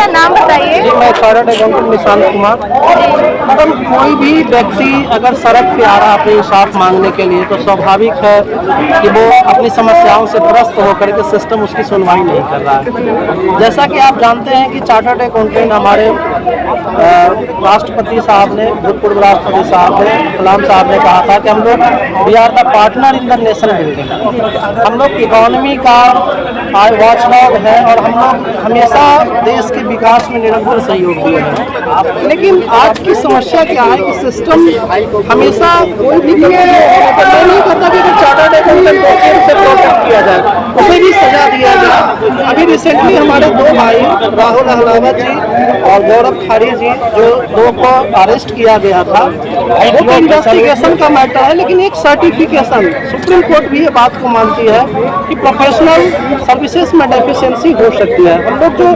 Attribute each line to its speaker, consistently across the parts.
Speaker 1: नाम बताइए।
Speaker 2: जी, मैं चार्टर्ड अकाउंटेंट निशांत कुमार। मतलब कोई भी व्यक्ति अगर सड़क पे आ रहा है अपने इंसाफ मांगने के लिए, तो स्वाभाविक है कि वो अपनी समस्याओं से त्रस्त होकर के सिस्टम उसकी सुनवाई नहीं कर रहा है। जैसा कि आप जानते हैं कि चार्टर्ड अकाउंटेंट हमारे राष्ट्रपति साहब ने, भूतपूर्व राष्ट्रपति साहब ने, कलाम साहब ने कहा था कि हम लोग we are the partner in the nation building. हम लोग इकोनॉमी का वॉचडॉग है और हम लोग हमेशा देश के विकास में निरंतर सहयोग दिए हैं। लेकिन आज की समस्या क्या है कि सिस्टम हमेशा कोई भी पता नहीं करता कि चार्टर्ड अकाउंटेंट को से प्रोटेक्ट किया जाए, उसे भी सजा दिया जाए। अभी रिसेंटली हमारे दो भाई राहुल अहलावत जी और गौरव खारी जी, जो दो को अरेस्ट किया गया था, वो तो इन्वेस्टिगेशन का मैटर है, लेकिन एक सर्टिफिकेशन, सुप्रीम कोर्ट भी ये बात को मानती है कि प्रोफेशनल सर्विसेज में डेफिशिएंसी हो सकती है। हम लोग जो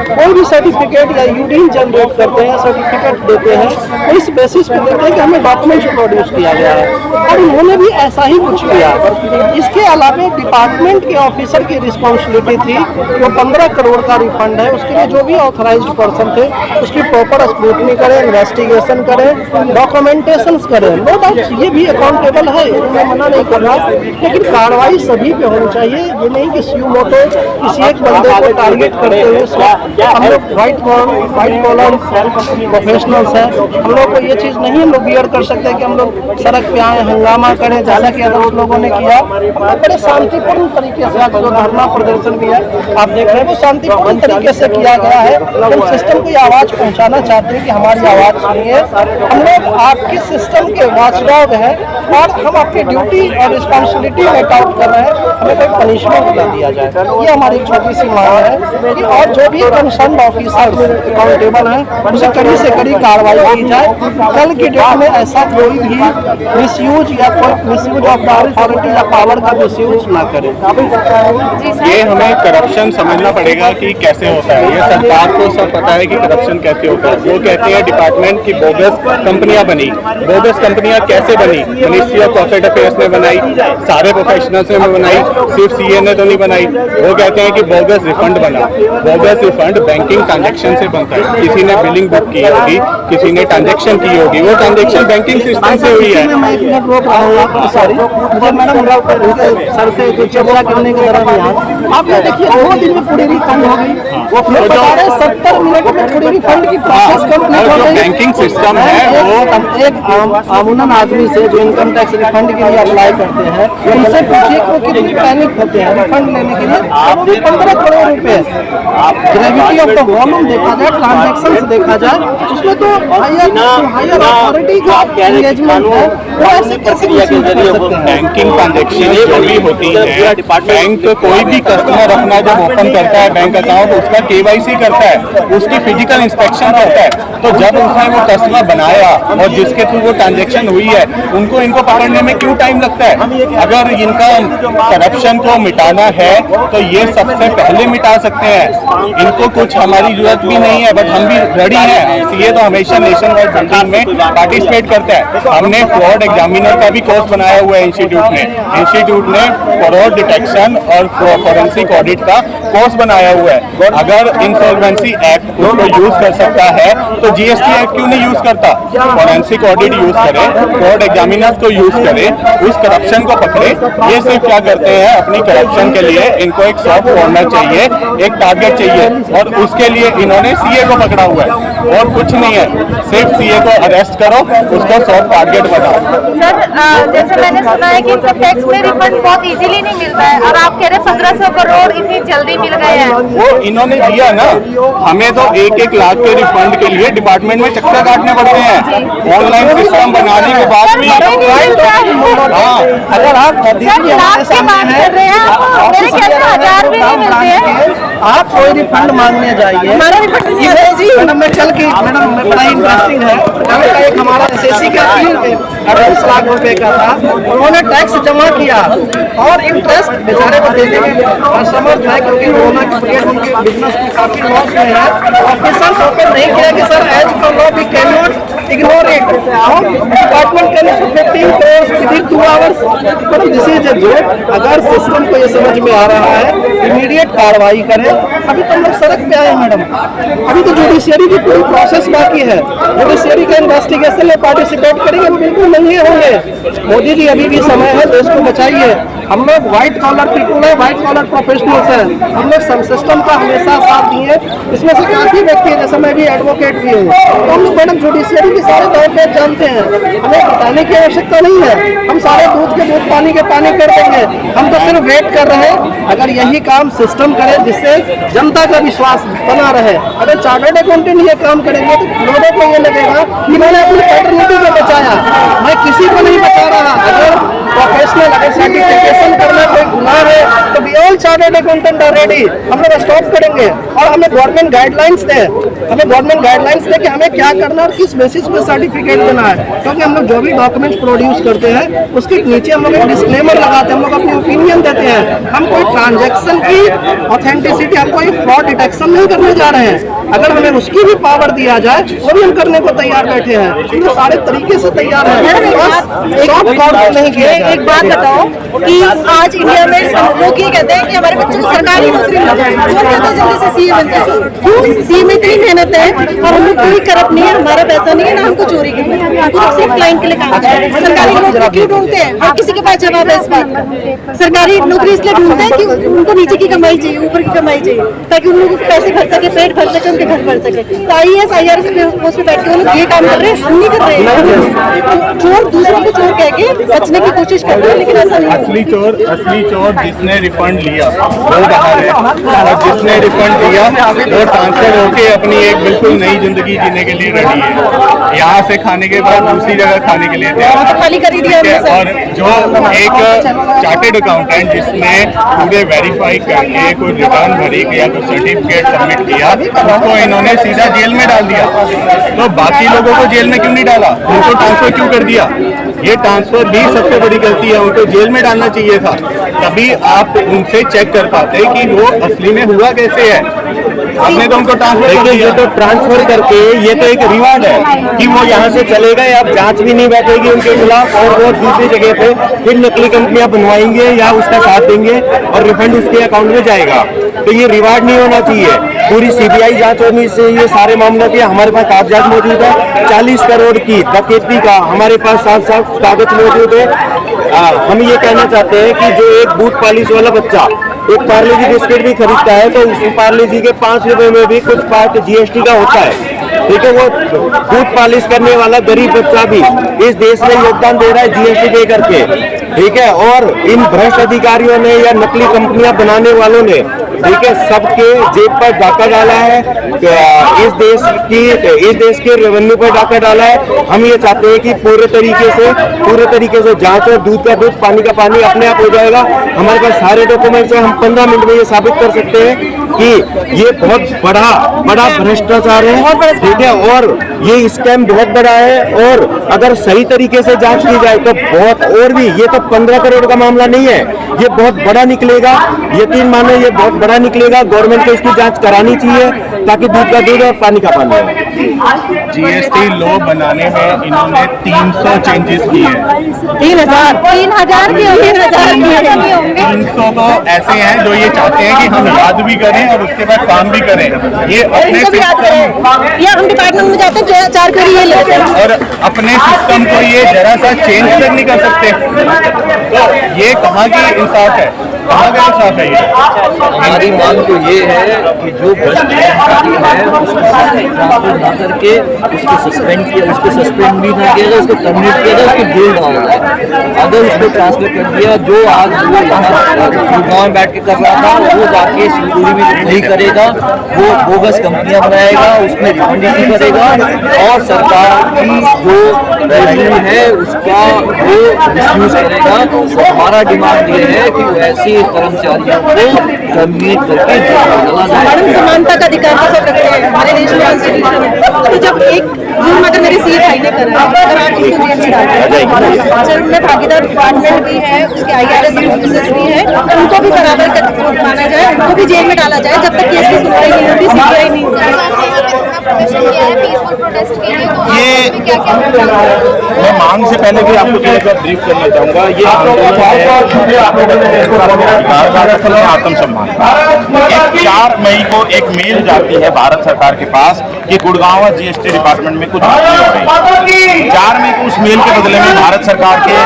Speaker 2: कोई भी सर्टिफिकेट या यूडीन जनरेट करते हैं, सर्टिफिकेट देते हैं, तो इस बेसिस पे देते हैं कि हमें डॉक्यूमेंट्स प्रोड्यूस किया गया है, और उन्होंने भी ऐसा ही कुछ किया। इसके अलावा डिपार्टमेंट के ऑफिसर की रिस्पॉन्सिबिलिटी थी, वो 15 करोड़ का रिफंड है, उसके लिए जो भी ऑथराइज्ड पर्सन थे उसकी प्रॉपर स्क्रूटनी करें, इन्वेस्टिगेशन करें, डॉक्यूमेंटेशन करें। नो डाउट ये भी अकाउंटेबल है, मैं मना नहीं कर रहा, लेकिन कार्रवाई सभी पे होनी चाहिए। ये नहीं कि सुमोटो किसी एक बंदे को टारगेट करते हुए हम लोग व्हाइट कॉलर प्रोफेशनल्स हैं, हम लोग को ये चीज़ नहीं हम लोग बियर कर सकते कि हम लोग सड़क पे आए हंगामा करें, जैसा कि अदर लोगों ने किया। बड़े शांतिपूर्ण तरीके से जो धरना प्रदर्शन भी है आप देख रहे हैं, वो शांतिपूर्ण तरीके से किया गया है। हम सिस्टम को ये आवाज़ पहुँचाना चाहते हैं कि हमारी आवाज़ सुनिए, हम लोग आपके सिस्टम के वॉचडॉग हैं और हम आपकी ड्यूटी और रिस्पॉन्सिबिलिटी मेट आउट कर रहे हैं, हमें कोई पनिशमेंट न दिया जाए। ये हमारी छोटी सी मांग है कि और जो भी कंसर्न ऑफिसर अकाउंटेबल हैं उसे कड़ी से कड़ी कार्रवाई की जाए। कल की डेट में ऐसा कोई भी मिसयूज या मिसयूज ऑफ अथॉरिटी या पावर का मिसयूज ना करे।
Speaker 3: ये हमें करप्शन समझना पड़ेगा कि कैसे होता है। ये सरकार को सब पता है कि करप्शन कैसे होता है। वो कहते हैं डिपार्टमेंट की बोगस कंपनियां बनी। बोगस कंपनियां कैसे बनी? मिनिस्ट्री ऑफ कॉर्पोरेट अफेयर्स ने बनाई, सारे प्रोफेशनल्स ने बनाई, सिर्फ सीए ने तो नहीं बनाई। वो कहते हैं कि बोगस रिफंड बना। बोगस रिफंड बैंकिंग ट्रांजैक्शन से बनता है। किसी ने बिलिंग बुक की होगी, किसी ने ट्रांजैक्शन की होगी, वो ट्रांजैक्शन बैंकिंग सिस्टम से हुई है।
Speaker 2: सर से कुछ चर्चा करने के दौरान आपने देखिए 2 दिन में पूरी रिफंड हो गई। वो 70 मिनट में पूरी रिफंड की प्रोसेस कंप्लीट हो गई।
Speaker 3: बैंकिंग सिस्टम है वो
Speaker 2: एक आमूनन आदमी से जो इनकम टैक्स रिफंड के लिए अप्लाई करते हैं, उनसे पूछिए वो कितनी पैनिक होते हैं रिफंड लेने के लिए। वो भी 15 करोड़ रुपए। ग्रेविटी ऑफ द वॉल्यूम देखा जाए, ट्रांजेक्शन देखा जाए, उसमें तो हायर अथॉरिटी का एंगेजमेंट है, वो ऐसे कैसे
Speaker 3: बैंकिंग ट्रांजेक्शन जो भी होती है, बैंक कोई भी कस्टमर अपना जब ओपन करता है बैंक अकाउंट, उसका केवाईसी करता है, उसकी फिजिकल इंस्पेक्शन करता है। तो जब उसने वो कस्टमर बनाया और जिसके थ्रू वो ट्रांजेक्शन हुई है, इनको पकड़ने में क्यों टाइम लगता है? अगर इनका करप्शन को मिटाना है तो ये सबसे पहले मिटा सकते हैं। इनको कुछ हमारी जरूरत भी नहीं है, बट हम भी रेडी हैं। सीए तो हमेशा नेशन वाइड बिल्डिंग में पार्टिसिपेट करता है। हमने फ्रॉड एग्जामिनर का भी कोर्स बनाया हुआ है इंस्टीट्यूट ने फ्रॉड डिटेक्शन और फॉरेंसिक ऑडिट का कोर्स बनाया हुआ है। अगर इंसॉल्वेंसी एक्ट उसको यूज कर सकता है तो जीएसटी एक्ट क्यों नहीं यूज करता? फॉरेंसिक ऑडिट यूज करे, फ्रॉड एग्जामिनर्स को यूज करे, उस करप्शन को पकड़े। ये सिर्फ क्या करते हैं, अपनी करप्शन के लिए इनको एक सॉफ्ट कॉर्नर चाहिए, एक टारगेट चाहिए, और उसके लिए इन्होंने सीए को पकड़ा हुआ है और कुछ नहीं है। सिर्फ सीए को अरेस्ट करो, उसको सॉफ्ट टारगेट बनाओ।
Speaker 1: सर जैसे मैंने सुना है कि इनको टैक्स में रिफंड बहुत इजीली नहीं मिलता है, और आप कह रहे 1500 करोड़ इतनी जल्दी मिल गए हैं।
Speaker 3: वो इन्होंने दिया ना, हमें तो 1-1 लाख के रिफंड के लिए डिपार्टमेंट में चक्कर काटने पड़ते हैं। ऑनलाइन सिस्टम बनाने के बाद भी
Speaker 2: अगर आप
Speaker 1: हजार भी नहीं मिलते हैं,
Speaker 2: आप कोई रिफंड मांगने जाइए। मैडम मैं कल की मैडम बड़ा इंटरेस्टिंग है, कल का एक हमारा एसएससी का 28 लाख रुपए का था, उन्होंने टैक्स जमा किया और इंटरेस्ट बेचारे को देने में असमर्थ है, क्योंकि कोरोना की पीरियड उनके बिजनेस में काफी लॉस में है। ऑफिसर्स ओपन नहीं किया कि sir as per law we can not ignore it, department can 15 crores within 2 hours। This is a joke. अगर सिस्टम को ये समझ में आ रहा है, इमीडिएट कार्रवाई करें। अभी तो हम लोग सड़क पे आए हैं मैडम, अभी तो जुडिशियरी की पूरी प्रोसेस बाकी है। जुडिशियरी का इन्वेस्टिगेशन में पार्टिसिपेट करेंगे, बिल्कुल नहीं होंगे। मोदी जी अभी भी समय है, देश को बचाइए। हम लोग व्हाइट कॉलर पीपुल है, व्हाइट कॉलर प्रोफेशनल्स हैं, हम लोग सब सिस्टम का हमेशा साथ दिए। इसमें से काफी व्यक्ति है, जैसे मैं भी एडवोकेट भी हूँ, तो हम लोग मैडम जुडिशियरी के सारे तौर जानते हैं, हमें बताने की आवश्यकता नहीं है। हम सारे दूध के दूध, पानी के पानी कर देंगे। हम तो सिर्फ वेट कर रहे हैं, अगर यही काम सिस्टम करे जिससे जनता का विश्वास बना रहे। अगर चार्टर्ड अकाउंटेंट ये काम करेंगे तो लोगों को ये लगेगा कि मैंने अपनी पैटर्निटी को बचाया। मैं किसी को नहीं बता रहा। अगर प्रोफेशनल, अगर सर्टिफिकेशन करना कोई गुनाह है तो we all chartered accountant are ready. हम लोग स्टॉप करेंगे और हमें गवर्नमेंट गाइडलाइंस दे, हमें गवर्नमेंट गाइडलाइंस दे कि हमें क्या करना और किस बेसिस पे सर्टिफिकेट देना है। क्योंकि हम लोग जो भी डॉक्यूमेंट्स प्रोड्यूस करते हैं उसके नीचे हम लोग एक डिस्क्लेमर लगाते हैं, हम लोग अपनी ओपिनियन देते हैं। हम कोई ट्रांजैक्शन की ऑथेंटिसिटी, हम कोई फ्रॉड डिटेक्शन नहीं करने जा रहे हैं। अगर हमें उसकी भी पावर दिया जाए वो भी हम करने को तैयार बैठे हैं, तो सारे तरीके से तैयार है। नहीं किया।
Speaker 1: एक बात बताओ कि आज इंडिया में लोग ये कहते हैं कि हमारे बच्चों को सरकारी नौकरी मिल जाए, कौन कहता है जल्दी से सीए बन जाए? क्यों? सीए में इतनी मेहनत है और हम लोग कोई करप्ट नहीं है, हमारा पैसा नहीं है, ना हमको चोरी करनी है, हमको तो सिर्फ क्लाइंट के लिए काम करना है। सरकारी नौकरी क्यों ढूंढते हैं? हर किसी के पास जवाब है इस बात का। सरकारी नौकरी इसलिए ढूंढते हैं कि उनको नीचे की कमाई चाहिए, ऊपर की कमाई चाहिए, ताकि उन लोगों को पैसे भर सके, पेट भर सके, उनके घर भर सके। तो IAS IRS पोस्ट पे बैठ के वो लोग ये काम कर रहे हैं, हम नहीं कर रहे हैं। चोर दूसरों को चोर कह के बचने की कोशिश कर रहे हैं, लेकिन ऐसा नहीं।
Speaker 3: असली चोर जिसने रिफंड लिया वो बाहर है, और जिसने रिफंड दिया वो ट्रांसफर होके अपनी एक बिल्कुल नई जिंदगी जीने के लिए रेडी है। यहाँ से खाने के बाद दूसरी जगह खाने के लिए तैयार है।
Speaker 1: खाली कर ही दिया हमने सब।
Speaker 3: और जो एक चार्टेड अकाउंटेंट जिसने पूरे वेरीफाई करके कोई रिटर्न भरी या कोई सर्टिफिकेट सबमिट किया, उसको इन्होंने सीधा जेल में डाल दिया। तो बाकी लोगों को जेल में क्यों नहीं डाला? उनको ट्रांसफर क्यों कर दिया? ये ट्रांसफर भी सबसे बड़ी गलती है, उनको जेल में डालना चाहिए था। तभी आप उनसे चेक कर पाते कि वो असली में हुआ कैसे है। आपने तो उनको ट्रांसफर कर दिया।
Speaker 4: ये तो ट्रांसफर करके ये तो एक रिवार्ड है कि वो यहाँ से चले गए, अब जांच भी नहीं बैठेगी उनके खिलाफ और वो दूसरी जगह पे फिर नकली कंपनियां बनवाएंगे या उसका साथ देंगे और रिफंड उसके अकाउंट में जाएगा। तो ये रिवार्ड नहीं होना चाहिए। पूरी CBI जांच होनी चाहिए सारे मामलों की। हमारे पास कागजात मौजूद है 40 करोड़ की डकैती का, हमारे पास साफ कागज मौजूद है। हम ये कहना चाहते हैं कि जो एक बूथ पॉलिश वाला बच्चा एक पार्ले जी बिस्किट भी खरीदता है तो उस पार्ले जी के 5 रुपए में भी कुछ पार्ट GST का होता है। ठीक है, वो दूध पॉलिश करने वाला गरीब बच्चा भी इस देश में योगदान दे रहा है GST दे करके। ठीक है, और इन भ्रष्ट अधिकारियों ने या नकली कंपनियां बनाने वालों ने, ठीक है, सबके जेब पर डाका डाला है, इस देश के रेवेन्यू पर डाका डाला है। हम ये चाहते हैं कि पूरे तरीके से जांच और दूध का दूध, पानी का पानी अपने आप हो जाएगा। हमारे पास सारे डॉक्यूमेंट्स हैं, हम 15 मिनट में ये साबित कर सकते हैं कि ये बहुत बड़ा भ्रष्टाचार है। ठीक है, और ये स्कैम बहुत बड़ा है और अगर सही तरीके से जांच की जाए तो बहुत, और भी ये तो 15 करोड़ का मामला नहीं है, ये बहुत बड़ा निकलेगा। यकीन मानो ये बहुत बड़ा निकलेगा। गवर्नमेंट को इसकी जांच करानी चाहिए ताकि दूध का दूध और पानी का पानी हो।
Speaker 3: GST लॉ बनाने में इन्होंने 300 चेंजेस किए हैं।
Speaker 1: 3000 भी होंगे, 3000 भी होंगे।
Speaker 3: 300 तो ऐसे हैं जो ये चाहते हैं कि हम याद भी करें और उसके बाद काम भी करें। ये अपने
Speaker 1: इनको भी याद करें या हम डिपार्टमेंट में जाते हैं 4 क्वेरी ये लेते हैं
Speaker 3: और अपने सिस्टम को ये जरा सा चेंज तक नहीं कर सकते। तो ये कहाँ की इंसाफ है, कहाँ का इंसाफ है? ये
Speaker 4: हमारी मांग तो ये है कि जो भ्रष्टाचारी है उसको ट्रांसफर ना करके उसको सस्पेंड किया, उसको सस्पेंड भी ना किया जाए, उसको टर्मिनेट किया जाए, उसको जेल डाला जाए। अगर उसको ट्रांसफर कर दिया, जो आज वो यहाँ गाँव में बैठ के कर रहा था वो जाके सिंगूरी में नहीं करेगा, वो बोगस कंपनियां बनाएगा, उसमें रिफंड इशू करेगा और सरकार की जो रेवेन्यू है उसका वो मिसयूज करेगा। तो हमारा डिमांड ये है कि ऐसे कर्मचारियों को टर्मिनेट करके डाला जाए।
Speaker 1: समानता का अधिकार तो सब रखते हैं हमारे देश में, कॉन्स्टिट्यूशन में। तो जब एक जुर्म अगर मेरे सीए भाई ने करा, अगर आप उसको जेल में डालते हैं, उनमें भागीदार डिपार्टमेंट भी है, उसके IRS ऑफिसर्स भी है, उनको भी बराबर माना जाए, उनको भी जेल में डाला जाए जब तक केस की सुनवाई नहीं होती, CBI नहीं होती।
Speaker 3: ये मैं मांग से पहले भी आपको थोड़ा सा ब्रीफ करना चाहूँगा। ये आंदोलन है आत्मसम्मान, एक 4 4 मई को एक मेल जाती है भारत सरकार के पास कि गुड़गांव जीएसटी डिपार्टमेंट में कुछ घटनाएं हो रही। 4 मई को उस मेल के बदले में भारत सरकार के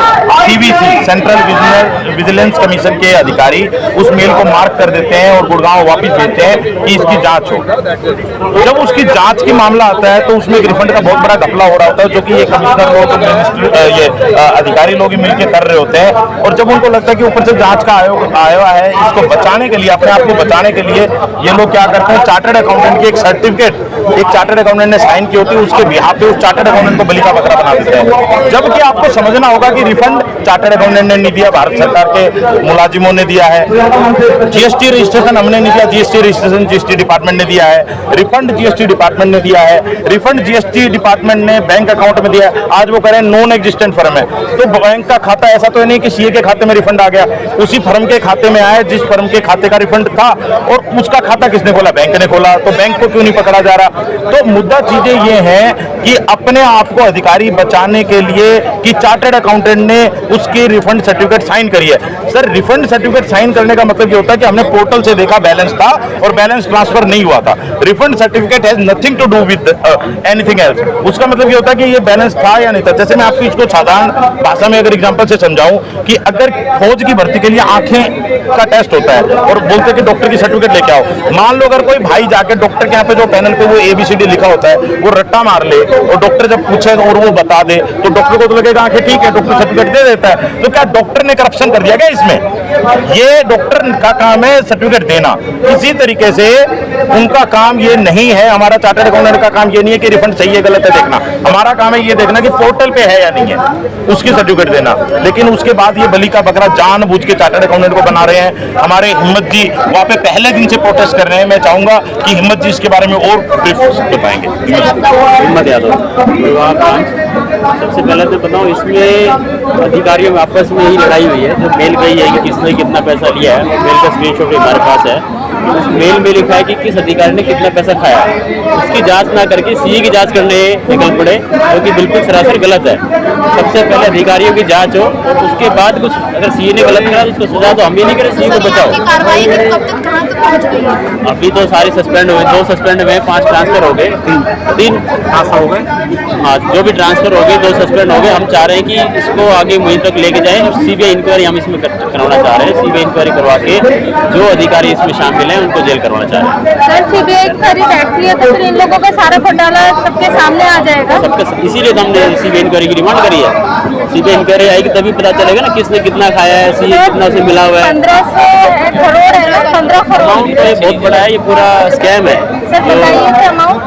Speaker 3: सीवीसी सेंट्रल विजिलेंस कमीशन के अधिकारी उस मेल को मार्क कर देते हैं और गुड़गांव वापस भेजते हैं कि इसकी जांच हो। जब उसकी जांच की मामला आता है तो उसमें एक रिफंड का बहुत बड़ा घपला हो रहा होता है, जो कि ये कमिश्नर लोग, ये अधिकारी लोग मिलकर कर रहे होते हैं। और जब उनको लगता है कि ऊपर से जांच का आयोग आया है, इसको बचाने के लिए, अपने आप को बचाने के लिए ये लोग क्या करते हैं, चार्टर्ड अकाउंटेंट की एक सर्टिफिकेट एक चार्टर्ड अकाउंटेंट ने साइन की होती है, उसके बिहाफ पे उस चार्टर्ड अकाउंटेंट को बलि का बकरा बना देते हैं। जबकि आपको समझना होगा कि रिफंड चार्टर्ड अकाउंटेंट ने नहीं दिया, भारत सरकार के मुलाजिमों ने दिया है। जीएसटी रजिस्ट्रेशन हमने नहीं दिया, जीएसटी रजिस्ट्रेशन जीएसटी डिपार्टमेंट ने दिया है। रिफंड जीएसटी डिपार्टमेंट ने दिया है। रिफंड जीएसटी डिपार्टमेंट ने बैंक अकाउंट में दिया है। आज वो कह रहे हैं नॉन एग्जिस्टेंट फर्म है, तो बैंक का खाता ऐसा तो नहीं कि सीए के खाते में रिफंड आ गया, उसी फर्म के खाते में आया जिस फर्म के खाते का रिफंड था। और उसका खाता किसने खोला? बैंक ने खोला। तो बैंक को क्यों नहीं पकड़ा जा रहा? तो मुद्दा चीजें ये हैं कि अपने आप को अधिकारी बचाने के लिए कि चार्टर्ड अकाउंटेंट ने उसकी रिफंड सर्टिफिकेट साइन करी है। सर, रिफंड सर्टिफिकेट साइन करने का मतलब ये होता है कि हमने पोर्टल से देखा बैलेंस था और बैलेंस ट्रांसफर नहीं हुआ था। Refund certificate has nothing to do with anything else. उसका मतलब ये होता है कि ये बैलेंस था या नहीं था। जैसे मैं आपको इसको साधारण भाषा में अगर एग्जांपल से समझाऊं कि अगर फौज की भर्ती के लिए आंखें का टेस्ट होता है और बोलते हैं कि डॉक्टर की सर्टिफिकेट लेके आओ, मान लो अगर कोई भाई जाके डॉक्टर के यहाँ पे जो पैनल पे वो ABCD लिखा होता है वो रट्टा मार ले और डॉक्टर जब पूछे और वो बता दे तो डॉक्टर को तो लगेगा आंखें ठीक है, डॉक्टर सर्टिफिकेट दे देता है। तो क्या डॉक्टर ने करप्शन कर दिया क्या इसमें? ये डॉक्टर का काम है सर्टिफिकेट देना। इसी तरीके से उनका काम ये नहीं है, हमारा चार्टर्ड अकाउंटेंट का काम ये नहीं है कि रिफंड सही है गलत है देखना। हमारा काम है ये देखना कि पोर्टल पे है या नहीं है, उसकी सर्टिफिकेट देना। लेकिन उसके बाद ये बलि का बकरा जानबूझ के चार्टर्ड अकाउंटेंट को बना रहे हैं। हमारे हिम्मत जी वहाँ पे पहले दिन से प्रोटेस्ट कर रहे हैं। मैं चाहूंगा कि हिम्मत जी इसके बारे में और ब्रीफ बताएंगे।
Speaker 4: हिम्मत यादव। सबसे पहले तो बताऊं, इसमें अधिकारियों में आपस में ही लड़ाई हुई है। जो मेल गई है कि किसने कितना पैसा लिया है, मेल का स्क्रीनशॉट हमारे पास है। उस मेल में लिखा है कि किस अधिकारी ने कितना पैसा खाया। उसकी जांच ना करके सीए की जांच करने निकल पड़े, जो कि बिल्कुल सरासर गलत है। सबसे पहले अधिकारियों की जांच हो और उसके बाद कुछ, अगर सीए ने गलत करा तो उसको सजा तो हम भी नहीं करें, सीए को बचाओ।
Speaker 1: कार्रवाई कब तक कहां तक पहुंच गई है?
Speaker 4: अभी तो सारे सस्पेंड हुए, 2 सस्पेंड हुए, 5 ट्रांसफर हो गए, 3 ट्रांसफर हो गए। हाँ, जो भी ट्रांसफर हो गए, 2 सस्पेंड हो गए। हम चाह रहे हैं कि इसको आगे मुहिम तक लेके जाएं और सीबीआई इंक्वायरी हम इसमें करवाना चाह रहे हैं। सीबीआई इंक्वायरी करवा के जो अधिकारी इसमें शामिल हैं उनको जेल करवाना चाह रहे हैं।
Speaker 1: सर, सीबीआई इंक्वायरी बैठती है तो फिर इन लोगों का सारा घोटाला सबके सामने आ जाएगा।
Speaker 4: इसीलिए तो हमने सीबीआई इंक्वायरी की डिमांड करी है। सीबीआई इंक्वायरी आएगी तभी पता चलेगा ना किसने कितना खाया है, सीए कितना उसे मिला हुआ है।
Speaker 1: 1500 करोड़ है ना, 15 करोड़
Speaker 4: अमाउंट तो बहुत बड़ा है, ये पूरा स्कैम है।
Speaker 1: सर बताइए अमाउंट।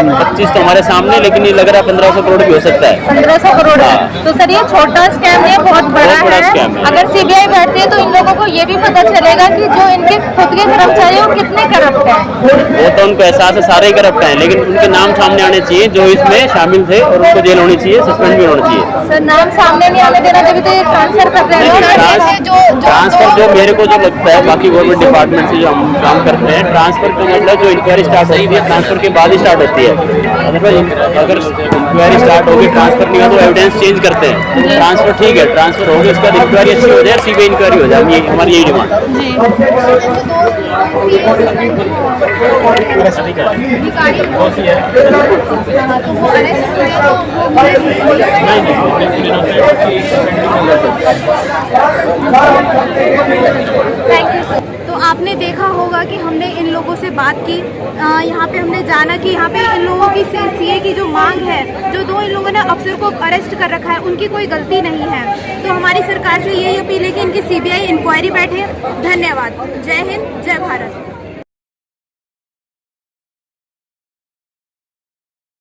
Speaker 4: 25 तो हमारे सामने, लेकिन ये लग रहा है 1500 करोड़ भी हो सकता है।
Speaker 1: 1500 करोड़ है तो सर ये छोटा स्कैम है, बहुत बड़ा
Speaker 4: स्कैम
Speaker 1: है।
Speaker 4: है।
Speaker 1: अगर सीबीआई बैठती है तो इन लोगों को ये भी पता चलेगा कि जो इनके खुद के कर्मचारी हैं वो कितने करप्ट हैं।
Speaker 4: वो तो उनको एहसास है, सारे ही करप्ट हैं, लेकिन उनके नाम सामने आने चाहिए जो इसमें शामिल थे और उनको जेल होनी चाहिए, सस्पेंड भी होना चाहिए।
Speaker 1: सर नाम सामने नहीं आने देना, जब तो ये ट्रांसफर कर रहे हैं।
Speaker 4: ट्रांसफर जो मेरे को जो लगता है, बाकी गवर्नमेंट डिपार्टमेंट से जो हम काम करते हैं, ट्रांसफर का मतलब जो इंक्वायरी स्टार्ट होती है ट्रांसफर के बाद ही स्टार्ट होती है। अगर इंक्वायरी स्टार्ट होगी ट्रांसफर नहीं हो तो एविडेंस चेंज करते हैं। ट्रांसफर ठीक है, ट्रांसफर होगी, उसके बाद इंक्वायरी अच्छी हो जाए, सीबीआई इंक्वायरी हो जाए, हमारी यही डिमांड।
Speaker 5: तो आपने देखा होगा कि हमने इन लोगों से बात की, यहाँ पे हमने जाना कि यहाँ पे इन लोगों की सीए की जो मांग है, जो 2 इन लोगों ने अफसर को अरेस्ट कर रखा है, उनकी कोई गलती नहीं है। तो हमारी सरकार से यही अपील है कि इनकी सीबीआई इंक्वायरी बैठे। धन्यवाद। जय हिंद, जय भारत।